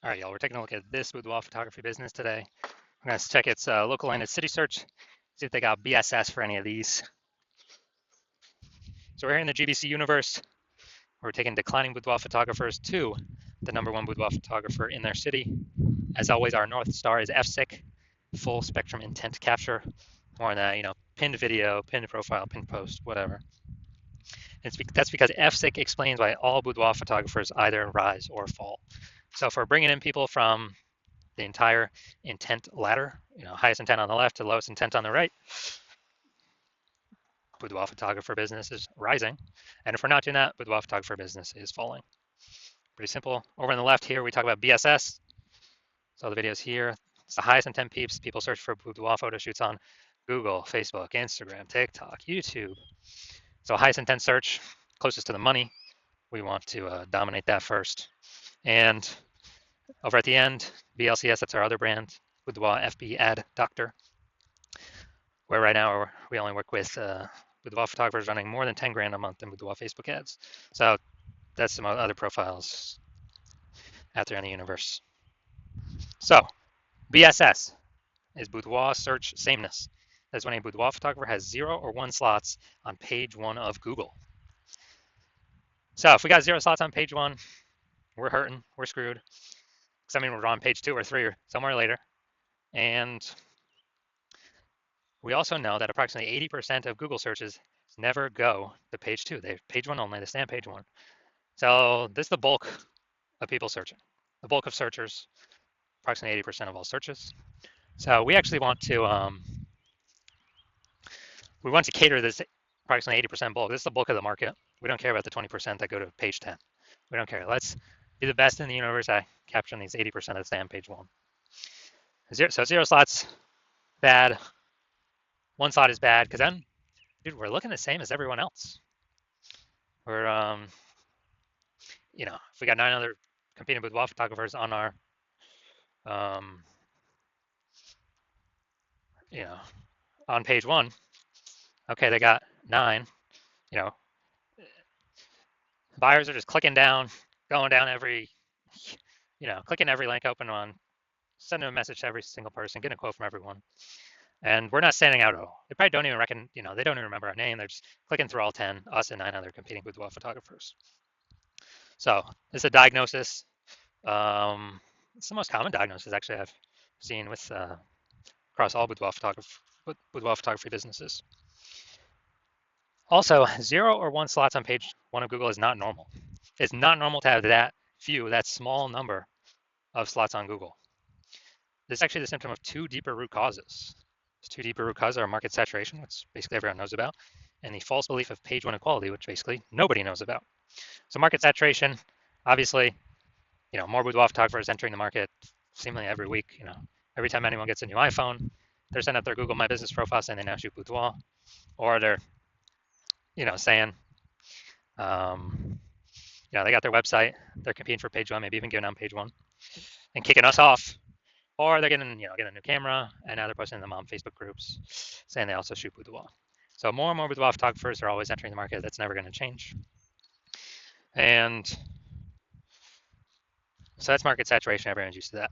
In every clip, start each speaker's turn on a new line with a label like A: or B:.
A: All right, y'all, we're taking a look at this boudoir photography business today. I'm going to check its local and its city search, see if they got BSS for any of these. So we're here in the GBC universe. We're taking declining boudoir photographers to the #1 boudoir photographer in their city. As always, our North Star is FSIC, full spectrum intent capture. More than that, pinned video, pinned profile, pinned post, whatever. That's because FSIC explains why all boudoir photographers either rise or fall. So if we're bringing in people from the entire intent ladder, highest intent on the left to lowest intent on the right, boudoir photographer business is rising. And if we're not doing that, boudoir photographer business is falling. Pretty simple. Over on the left here, we talk about BSS. So the videos here, it's the highest intent peeps. People search for boudoir photo shoots on Google, Facebook, Instagram, TikTok, YouTube. So highest intent search, closest to the money. We want to dominate that first. And over at the end, BLCS, that's our other brand, Boudoir FB Ad Doctor, where right now we only work with boudoir photographers running more than 10 grand a month in boudoir Facebook ads. So that's some other profiles out there in the universe. So BSS is boudoir search sameness. That's when a boudoir photographer has 0 or 1 slots on page 1 of Google. So if we got 0 slots on page 1, we're hurting, we're screwed. Because I mean, we're on page 2 or 3 or somewhere later. And we also know that approximately 80% of Google searches never go to page 2. They're page 1 only, they stay on page 1. So this is the bulk of people searching. The bulk of searchers, approximately 80% of all searches. So we actually want to cater this approximately 80% bulk. This is the bulk of the market. We don't care about the 20% that go to page 10. We don't care. Let's be the best in the universe at capturing these 80% that stay on page 1. So 0 slots, bad. 1 slot is bad because then, dude, we're looking the same as everyone else. We're, if we got 9 other competing boudoir photographers on our, on page 1, okay, they got 9, buyers are just clicking down, going down every, clicking every link open on, sending a message to every single person, getting a quote from everyone. And we're not standing out at all. They probably don't even they don't even remember our name. They're just clicking through all 10, us and 9 other competing boudoir photographers. So this is a diagnosis. It's the most common diagnosis actually I've seen with across all boudoir photography businesses. Also, 0 or 1 slots on page 1 of Google is not normal. It's not normal to have that small number of slots on Google. This is actually the symptom of 2 deeper root causes. These 2 deeper root causes are market saturation, which basically everyone knows about, and the false belief of page 1 equality, which basically nobody knows about. So market saturation, obviously, more boudoir photographers entering the market seemingly every week. Every time anyone gets a new iPhone, they're sending out their Google My Business profile saying they now shoot boudoir, or they're, saying, they got their website, they're competing for page 1, maybe even giving on page 1, and kicking us off, or they're getting a new camera, and now they're posting them on Facebook groups saying they also shoot boudoir. So more and more boudoir photographers are always entering the market. That's never going to change. And so that's market saturation. Everyone's used to that.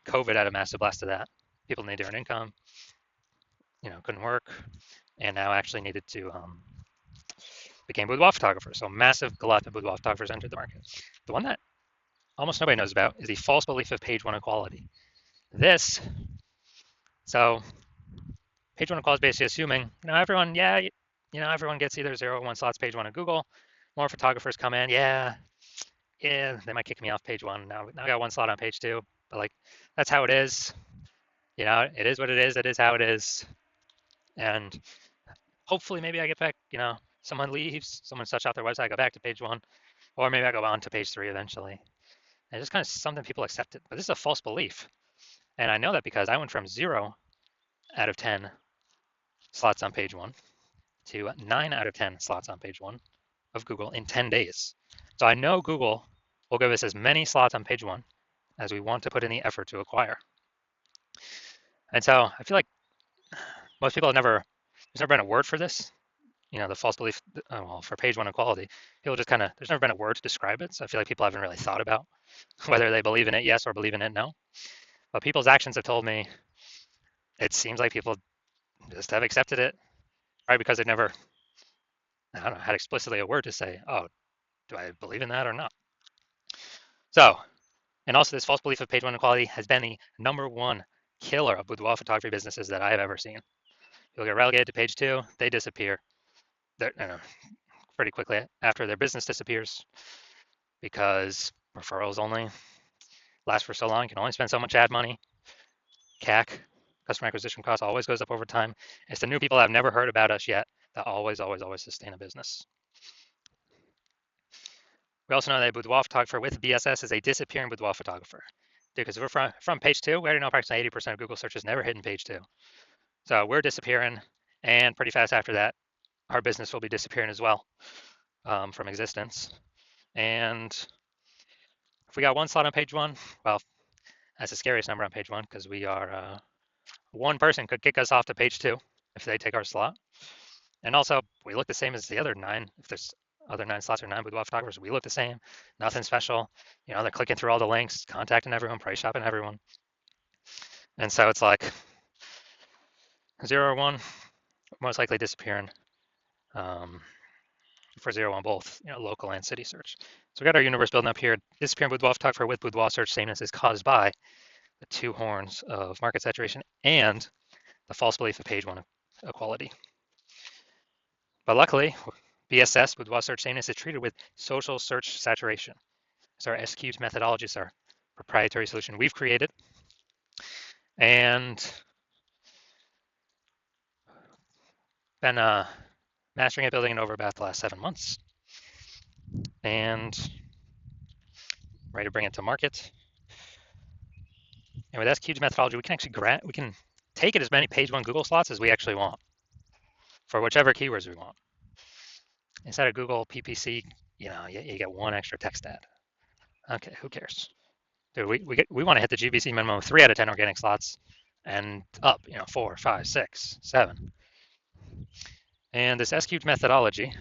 A: COVID had a massive blast to that. People need to earn income, couldn't work, and now actually needed to became boudoir photographers. So massive glut of boudoir photographers entered the market. The one that almost nobody knows about is the false belief of page 1 equality. So page 1 equality is basically assuming, everyone gets either 0 or 1 slots page 1 of Google. More photographers come in, they might kick me off page 1. Now I got 1 slot on page 2, but that's how it is. It is what it is. It is how it is. And hopefully maybe I get back, someone leaves, someone shuts out their website, I go back to page 1, or maybe I go on to page 3 eventually. And it's just kind of something people accepted, but this is a false belief. And I know that because I went from 0 out of 10 slots on page 1 to 9 out of 10 slots on page 1 of Google in 10 days. So I know Google will give us as many slots on page 1 as we want to put in the effort to acquire. And so I feel like most people there's never been a word for this. the false belief, well, for page one equality, people just kind of, there's never been a word to describe it. So I feel like people haven't really thought about whether they believe in it yes or believe in it no. But people's actions have told me it seems like people just have accepted it, right? Because they've never, I don't know, had explicitly a word to say, oh, do I believe in that or not? So, and also this false belief of page one equality has been the #1 killer of boudoir photography businesses that I have ever seen. You'll get relegated to page two, they disappear. They're, pretty quickly after their business disappears because referrals only last for so long. You can only spend so much ad money. CAC, customer acquisition cost, always goes up over time. It's the new people that have never heard about us yet that always, always, always sustain a business. We also know that a boudoir photographer with BSS is a disappearing boudoir photographer. Because we're from page two, we already know approximately 80% of Google searches never hit in page two. So we're disappearing, and pretty fast after that, our business will be disappearing as well from existence. And if we got one slot on page one, well, that's the scariest number on page one because we are one person could kick us off to page two if they take our slot. And also, we look the same as the other 9. If there's other 9 slots or 9 boudoir photographers, we look the same. Nothing special. They're clicking through all the links, contacting everyone, price shopping everyone. And so it's like 0 or 1, most likely disappearing. For 0 1, both local and city search. So we got our universe building up here. Disappearing boudoir photographer with boudoir search sameness is caused by the 2 horns of market saturation and the false belief of page one equality. But luckily, BSS, boudoir search sameness, is treated with social search saturation. It's our SQ methodology. It's our proprietary solution we've created. And been mastering it, building it over about the last 7 months. And ready to bring it to market. And with SQ methodology, we can actually we can take it as many page one Google slots as we actually want for whichever keywords we want. Instead of Google PPC, you get 1 extra text ad. Okay, who cares? Dude, we want to hit the GBC minimum of 3 out of 10 organic slots and up, 4, 5, 6, 7. And this SQ methodology,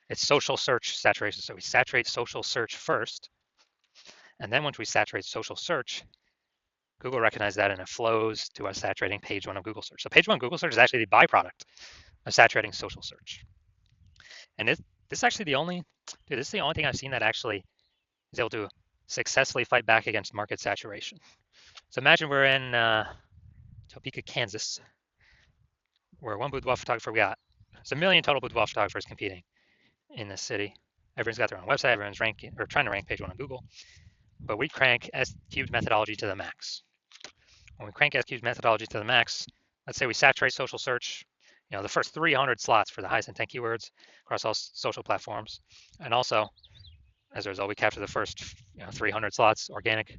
A: it's social search saturation. So we saturate social search first. And then once we saturate social search, Google recognizes that and it flows to us saturating page one of Google search. So page one Google search is actually the byproduct of saturating social search. And this is actually the only thing I've seen that actually is able to successfully fight back against market saturation. So imagine we're in Topeka, Kansas, where one boudoir photographer we got. There's 1 million total boudoir photographers competing in this city. Everyone's got their own website. Everyone's ranking or trying to rank page one on Google. But we crank S-cubed methodology to the max. When we crank S-cubed methodology to the max, let's say we saturate social search, the first 300 slots for the highest intent keywords across all social platforms. And also, as a result, we capture the first 300 slots organic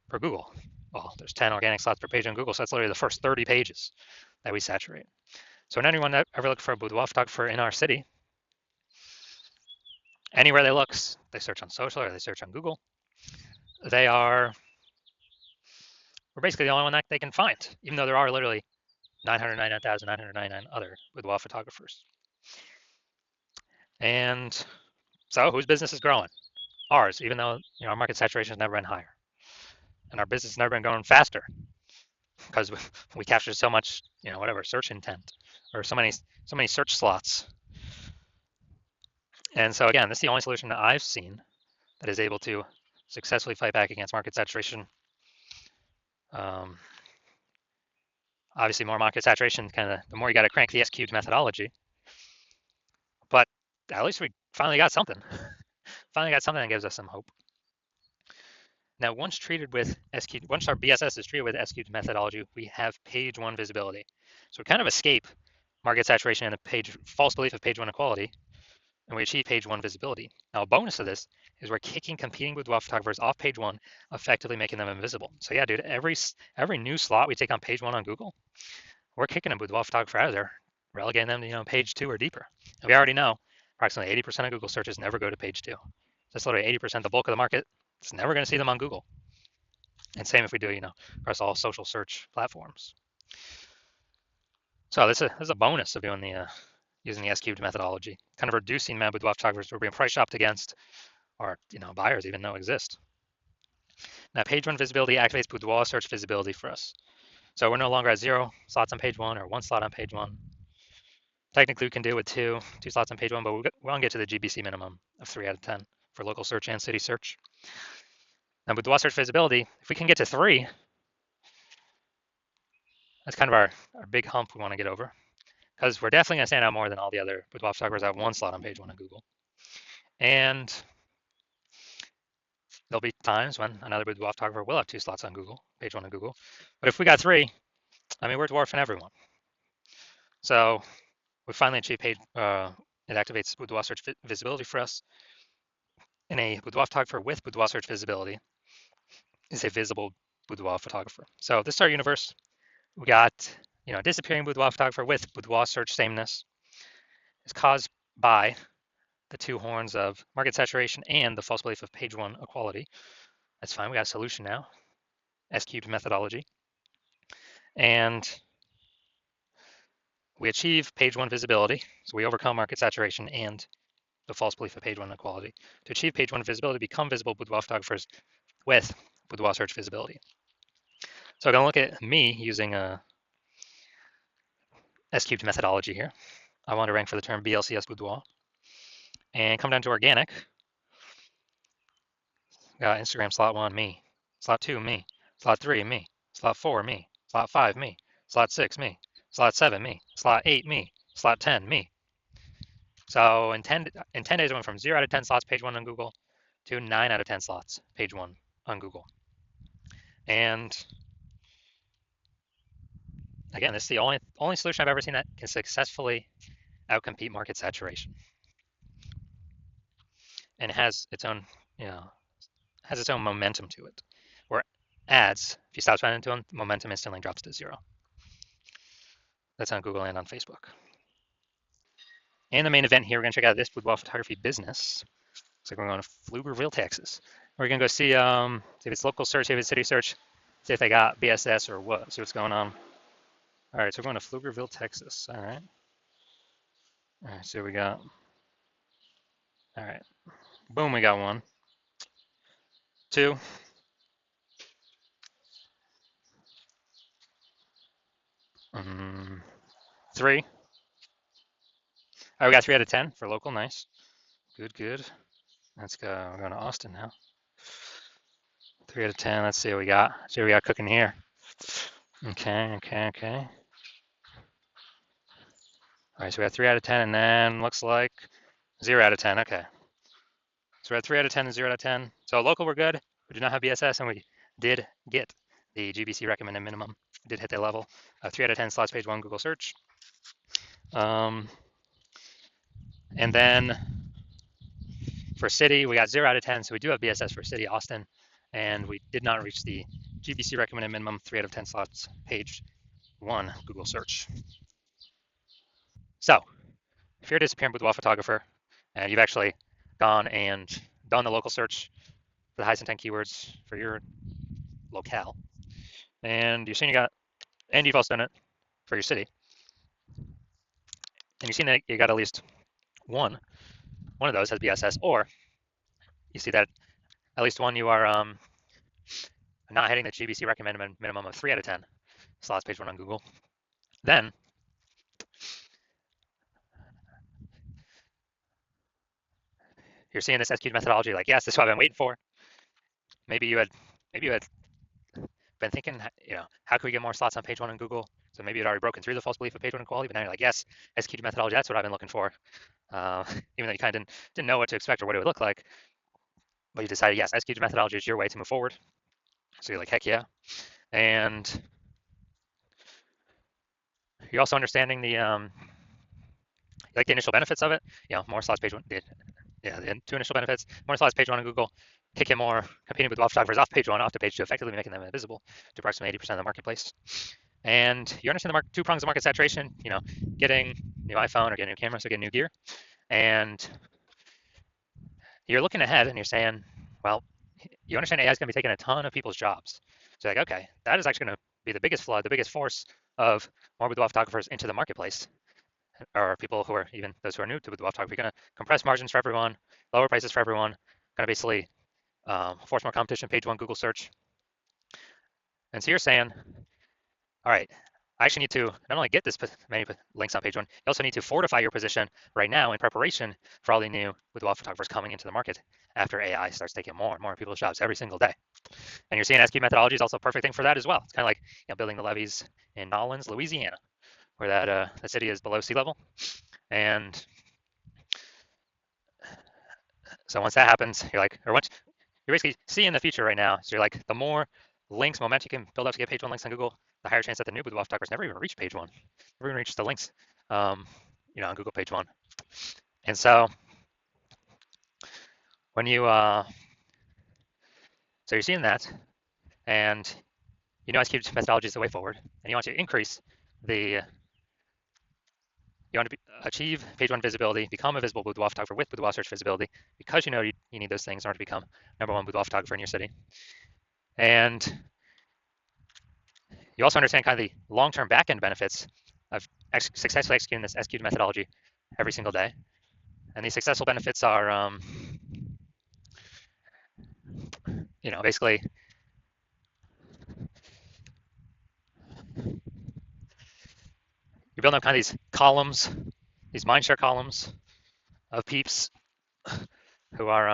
A: per Google. Well, there's 10 organic slots per page on Google, so that's literally the first 30 pages that we saturate. So when anyone that ever looks for a boudoir photographer in our city, anywhere they look, they search on social or they search on Google, we're basically the only one that they can find, even though there are literally 999,999 other boudoir photographers. And so whose business is growing? Ours, even though our market saturation has never been higher. And our business has never been growing faster because we captured so much, search intent or so many search slots. And so again, this is the only solution that I've seen that is able to successfully fight back against market saturation. Obviously, more market saturation, the more you got to crank the S-cubed methodology. But at least we finally got something. Finally got something that gives us some hope. Now, once our BSS is treated with S-cubed methodology, we have page one visibility. So we kind of escape market saturation and the false belief of page one equality, and we achieve page one visibility. Now, a bonus of this is we're kicking competing boudoir photographers off page one, effectively making them invisible. So yeah, dude, every new slot we take on page one on Google, we're kicking a boudoir photographer out of there, relegating them to page two or deeper. And we already know approximately 80% of Google searches never go to page two. That's literally 80%, the bulk of the market. It's never going to see them on Google. And same if we do, across all social search platforms. So this is a bonus of doing the using the S-cubed methodology, kind of reducing mad boudoir photographers we're being price shopped against, or buyers even know exist. Now, page one visibility activates boudoir search visibility for us. So we're no longer at 0 slots on page one or 1 slot on page one. Technically, we can do it with two slots on page one, but we want to get to the GBC minimum of 3 out of 10 for local search and city search. Now, boudoir search visibility, if we can get to 3, that's kind of our big hump we want to get over, because we're definitely going to stand out more than all the other boudoir photographers that have 1 slot on page one on Google. And there'll be times when another boudoir photographer will have 2 slots on Google, page one on Google. But if we got 3, I mean, we're dwarfing everyone. So we finally achieved it activates boudoir search visibility for us. And a boudoir photographer with boudoir search visibility is a visible boudoir photographer. So this is our universe. We got, disappearing boudoir photographer with boudoir search sameness. It's caused by the 2 horns of market saturation and the false belief of page one equality. That's fine. We got a solution now. S-cubed methodology. And we achieve page one visibility. So we overcome market saturation and the false belief of page one equality. To achieve page one visibility, become visible boudoir photographers with boudoir search visibility. So I'm going to look at me using a S-cubed methodology here. I want to rank for the term BLCS boudoir. And come down to organic. Got Instagram slot 1, me. Slot 2, me. Slot 3, me. Slot 4, me. Slot 5, me. Slot 6, me. Slot 7, me. Slot 8, me. Slot 10, me. So in 10 days, I went from 0 out of 10 slots page one on Google to 9 out of 10 slots page one on Google. And again, this is the only solution I've ever seen that can successfully outcompete market saturation. And it has its own, has its own momentum to it. Where ads, if you stop spending into them, momentum instantly drops to 0. That's on Google and on Facebook. And the main event here, we're going to check out this boudoir photography business. Looks like we're going to Pflugerville, Texas. We're going to go see if it's local search, if it's city search, see if they got BSS or what, see what's going on. All right, so we're going to Pflugerville, Texas. All right. All right, so we got, all right. Boom, we got 1. 2. 3. All right, we got 3 out of 10 for local. Nice. Good, good. Let's go. We're going to Austin now. 3 out of 10. Let's see what we got. See what we got cooking here. Okay. All right, so we got 3 out of 10, and then looks like 0 out of 10. Okay. So we're at 3 out of 10 and 0 out of 10. So local, we're good. We do not have BSS, and we did get the GBC recommended minimum. We did hit that level. 3 out of 10 slots page one Google search. And then for city, we got 0 out of 10. So we do have BSS for city, Austin, and we did not reach the GBC recommended minimum 3 out of 10 slots page one Google search. So if you're a disappearing boudoir photographer and you've actually gone and done the local search for the highest intent keywords for your locale, and you've seen you've also done it for your city, and you've seen that you got at least one of those has BSS, or you see that at least one you are not hitting the GBC recommended minimum of 3 out of 10 slots page one on Google, then you're seeing this S-cubed methodology, like, yes, this is what I've been waiting for. Maybe you had been thinking, how can we get more slots on page one on Google? So maybe you'd already broken through the false belief of page one equality, but now you're like, yes, S-cubed methodology, that's what I've been looking for. Even though you kind of didn't know what to expect or what it would look like, but you decided, yes, S-cubed methodology is your way to move forward. So you're like, heck yeah. And you're also understanding the initial benefits of it. More slots page one did. Yeah, the 2 initial benefits, more slots page one on Google, kick in more competing with photographers off page one, off to page two, effectively making them invisible to approximately 80% of the marketplace. And you understand the 2 prongs of market saturation, getting new iPhone or getting new camera, so getting new gear. And you're looking ahead and you're saying, well, you understand AI is going to be taking a ton of people's jobs. So you're like, okay, that is actually going to be the biggest flood, the biggest force of more boudoir photographers into the marketplace. or people who are even those who are new to Boudoir photography, going to compress margins for everyone, lower prices for everyone, going to basically force more competition, page one Google search. And so you're saying, all right, I actually need to not only get this many links on page one, you also need to fortify your position right now in preparation for all the new Boudoir photographers coming into the market after AI starts taking more and more people's jobs every single day. And you're seeing SQ methodology is also a perfect thing for that as well. It's kind of like building the levees in Nolens, Louisiana, where that the city is below sea level. And so once that happens, you're like, or once you're basically seeing the future right now. So you're like, the more links, momentum you can build up to get page one links on Google, the higher chance that the new Boudoir photographers never even reach page one, never even reach the links, on Google page one. And so when so you're seeing that, and SQ methodology is the way forward, and you want to increase you want to achieve page one visibility, become a visible boudoir photographer with boudoir search visibility, because you need those things in order to become #1 boudoir photographer in your city. And you also understand kind of the long-term back-end benefits of successfully executing this SQ methodology every single day. And these successful benefits are, basically you're building up kind of these columns, these mindshare columns of peeps who are,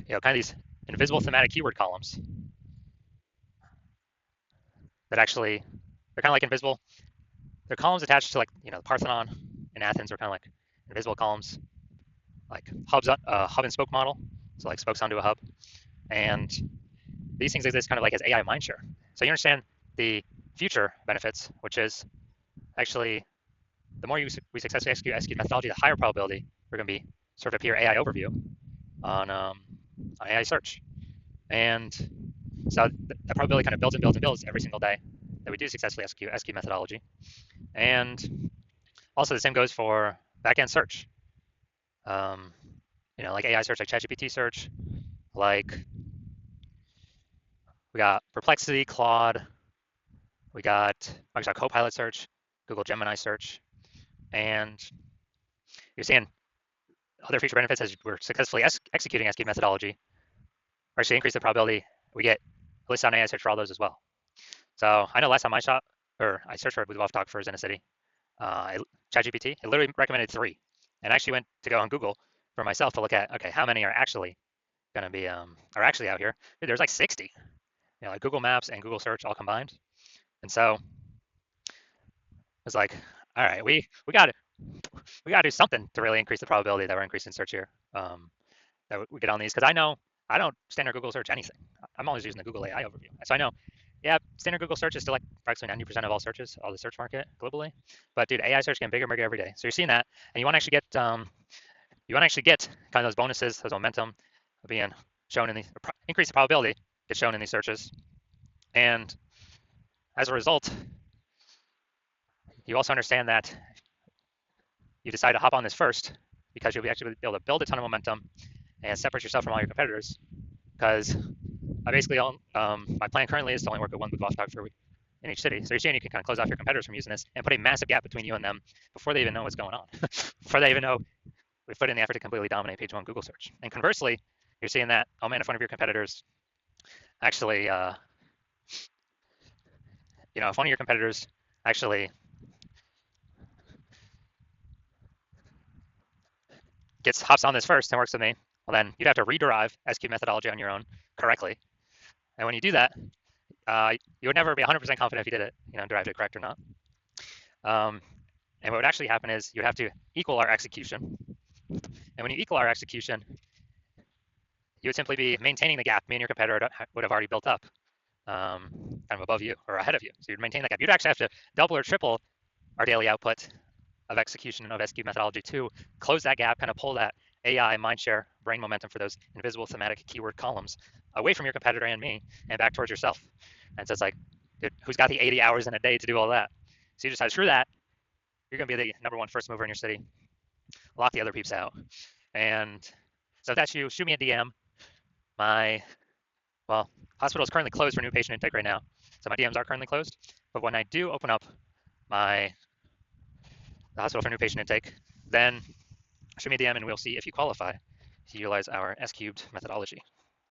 A: kind of these invisible thematic keyword columns that actually, they're kind of like invisible. They're columns attached to, like, the Parthenon in Athens are kind of like invisible columns, like hub and spoke model. So like spokes onto a hub. And these things exist kind of like as AI mindshare. So you understand the future benefits, which is actually the more we successfully execute methodology, the higher probability we're going to be sort of appear AI overview on AI search. And so that probability kind of builds and builds and builds every single day that we do successfully execute methodology. And also the same goes for backend search. Like AI search, like ChatGPT search, like we got Perplexity, Claude, we got Microsoft Copilot search, Google Gemini search, and you're seeing other feature benefits as we're successfully executing SQ methodology actually increase the probability we get listed on AI search for all those as well. So I know last time I searched for Boudoir photographers in a city, ChatGPT, it literally recommended 3. And I actually went to go on Google for myself to look at, okay, how many are actually going to be, are actually out here. Dude, there's like 60, like Google Maps and Google Search all combined. And so it's like, all right, we got to do something to really increase the probability that we're increasing search here, that we get on these. Because I don't standard Google search anything. I'm always using the Google AI overview. So I know, yeah, standard Google search is still like approximately 90% of all searches, all the search market globally. But dude, AI search getting bigger and bigger every day. So you're seeing that, and you want to actually get kind of those bonuses, those momentum being shown in these, increase the probability gets shown in these searches. And as a result, you also understand that you decide to hop on this first because you'll be actually able to build a ton of momentum and separate yourself from all your competitors. Because I basically my plan currently is to only work with one boudoir photographer in each city. So you're seeing you can kind of close off your competitors from using this and put a massive gap between you and them before they even know what's going on, before they even know we put in the effort to completely dominate page one Google search. And conversely, you're seeing that, oh man, if one of your competitors actually, if one of your competitors actually hops on this first and works with me, well then you'd have to rederive SQ methodology on your own correctly. And when you do that, you would never be 100% confident if you did it, derived it correct or not. And what would actually happen is you'd have to equal our execution. And when you equal our execution, you would simply be maintaining the gap me and your competitor would have already built up, kind of above you or ahead of you. So you'd maintain that gap. You'd actually have to double or triple our daily output of execution of SQ methodology to close that gap, kind of pull that AI mindshare brain momentum for those invisible thematic keyword columns away from your competitor and me and back towards yourself. And so it's like, dude, who's got the 80 hours in a day to do all that? So you decide through that, you're going to be the #1 first mover in your city, lock the other peeps out. And so if that's you, shoot me a DM. My hospital is currently closed for new patient intake right now. So my DMs are currently closed. But when I do open up my the hospital for new patient intake, then shoot me a DM and we'll see if you qualify to utilize our S cubed methodology.